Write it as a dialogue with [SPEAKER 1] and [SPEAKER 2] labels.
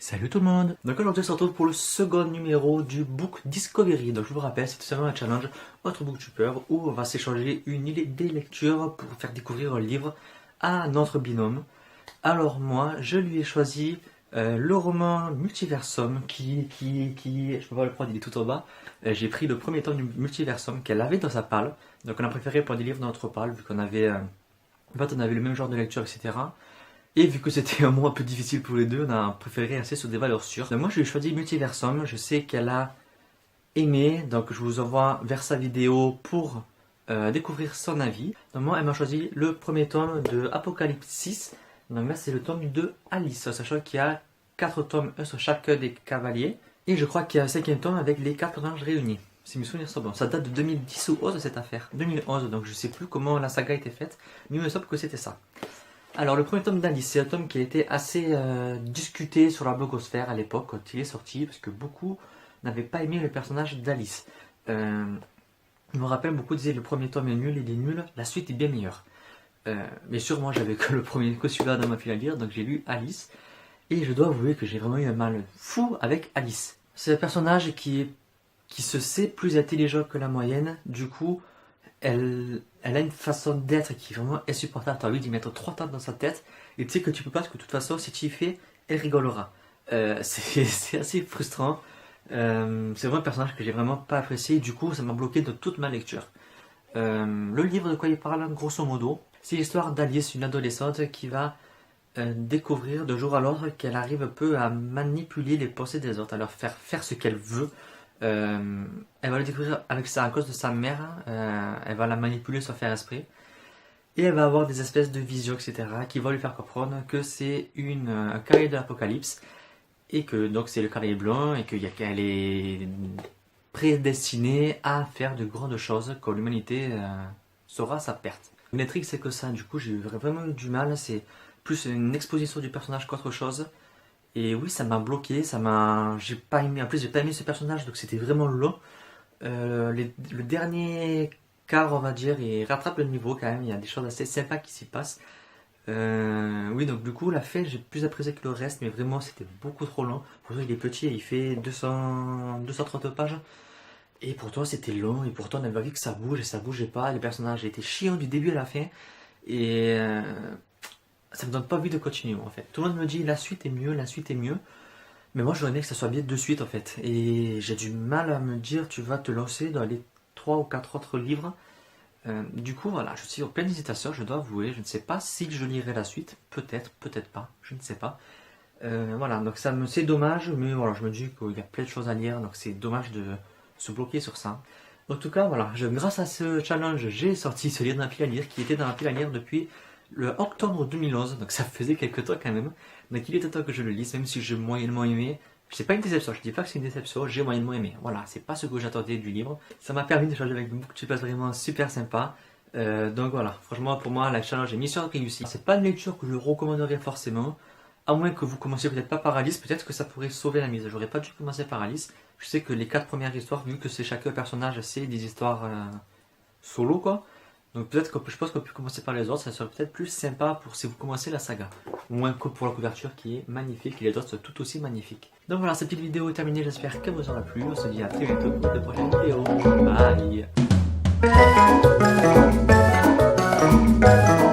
[SPEAKER 1] Salut tout le monde. Donc aujourd'hui on se retrouve pour le second numéro du Book Discovery. Donc je vous rappelle, c'est tout simplement un challenge entre booktubers où on va s'échanger une idée des lectures pour faire découvrir un livre à notre binôme. Alors moi je lui ai choisi le roman Multiversum je peux pas le prendre, il est tout en bas. J'ai pris le premier tome du Multiversum qu'elle avait dans sa palle. Donc on a préféré prendre des livres dans notre palle vu qu'on avait en fait on avait le même genre de lecture, etc. Et vu que c'était un mois un peu difficile pour les deux, on a préféré rester sur des valeurs sûres. Donc moi je lui ai choisi Multiversum, je sais qu'elle a aimé, donc je vous envoie vers sa vidéo pour découvrir son avis. Donc moi elle m'a choisi le premier tome de Apocalypse 6, donc là c'est le tome de Alice, sachant qu'il y a 4 tomes, un sur chacun des cavaliers. Et je crois qu'il y a un 5e tome avec les 4 personnages réunis, si mes souvenirs sont bons. Ça date de 2010 ou 11 cette affaire, 2011, donc je sais plus comment la saga a été faite, mais il me semble que c'était ça. Alors le premier tome d'Alice, c'est un tome qui a été assez discuté sur la blogosphère à l'époque quand il est sorti, parce que beaucoup n'avaient pas aimé le personnage d'Alice. Je me rappelle, beaucoup disaient le premier tome est nul, il est nul, la suite est bien meilleure. Mais sûrement j'avais que celui-là dans ma file à lire, donc j'ai lu Alice, et je dois avouer que j'ai vraiment eu un mal fou avec Alice. C'est un personnage qui se sait plus intelligent que la moyenne, du coup elle a une façon d'être qui est vraiment insupportable. Tu as envie d'y mettre 3 tapes dans sa tête et tu sais que tu peux pas, parce que de toute façon, si tu y fais, elle rigolera. C'est assez frustrant. C'est vraiment un personnage que j'ai vraiment pas apprécié. Du coup, ça m'a bloqué de toute ma lecture. Le livre de quoi il parle, grosso modo, c'est l'histoire d'Alice, une adolescente qui va découvrir de jour à l'autre qu'elle arrive un peu à manipuler les pensées des autres, à leur faire ce qu'elle veut. Elle va le découvrir avec ça à cause de sa mère, elle va la manipuler sans faire esprit, et elle va avoir des espèces de visions, etc., qui vont lui faire comprendre que c'est un cavalier de l'Apocalypse, et que donc c'est le cavalier blanc, et qu'elle est prédestinée à faire de grandes choses quand l'humanité saura sa perte. L'intrigue c'est que ça, du coup j'ai vraiment eu du mal, c'est plus une exposition du personnage qu'autre chose. Et oui, ça m'a bloqué, j'ai pas aimé, en plus j'ai pas aimé ce personnage, donc c'était vraiment long. Le dernier quart, on va dire, il rattrape le niveau quand même, il y a des choses assez sympas qui s'y passent. Oui, donc du coup, la fin, j'ai plus apprécié que le reste, mais vraiment, c'était beaucoup trop long. Pourtant, il est petit, il fait 230 pages. Et pourtant, c'était long, et pourtant, on avait vu que ça bouge, et ça bougeait pas. Les personnages étaient chiants du début à la fin. Et ça me donne pas envie de continuer en fait. Tout le monde me dit la suite est mieux, la suite est mieux. Mais moi j'aurais aimé que ça soit bien de suite en fait. Et j'ai du mal à me dire tu vas te lancer dans les 3 ou 4 autres livres. Du coup voilà, je suis en pleine hésitation, je dois avouer. Je ne sais pas si je lirai la suite. Peut-être, peut-être pas, je ne sais pas. Voilà, donc c'est dommage, mais voilà, je me dis qu'il y a plein de choses à lire, donc c'est dommage de se bloquer sur ça. En tout cas, voilà, grâce à ce challenge, j'ai sorti ce livre dans la pile à lire qui était dans la pile à lire depuis le octobre 2011, donc ça faisait quelques temps quand même. Donc il était temps que je le lise, même si j'ai moyennement aimé. C'est pas une déception, je dis pas que c'est une déception, j'ai moyennement aimé. Voilà, c'est pas ce que j'attendais du livre. Ça m'a permis d'échanger avec vous, que tu passes vraiment super sympa. Donc voilà, franchement pour moi la challenge est mission réussie. C'est pas une lecture que je recommanderais forcément, à moins que vous commenciez peut-être pas par Alice, peut-être que ça pourrait sauver la mise. J'aurais pas dû commencer par Alice. Je sais que les 4 premières histoires, vu que c'est chacun personnage, c'est des histoires solo quoi. Donc peut-être que je pense qu'on peut commencer par les autres, ça serait peut-être plus sympa pour si vous commencez la saga. Moins que pour la couverture qui est magnifique et les autres sont tout aussi magnifiques. Donc voilà, cette petite vidéo est terminée, j'espère qu'elle vous aura plu. On se dit à très bientôt pour de prochaines vidéos. Bye.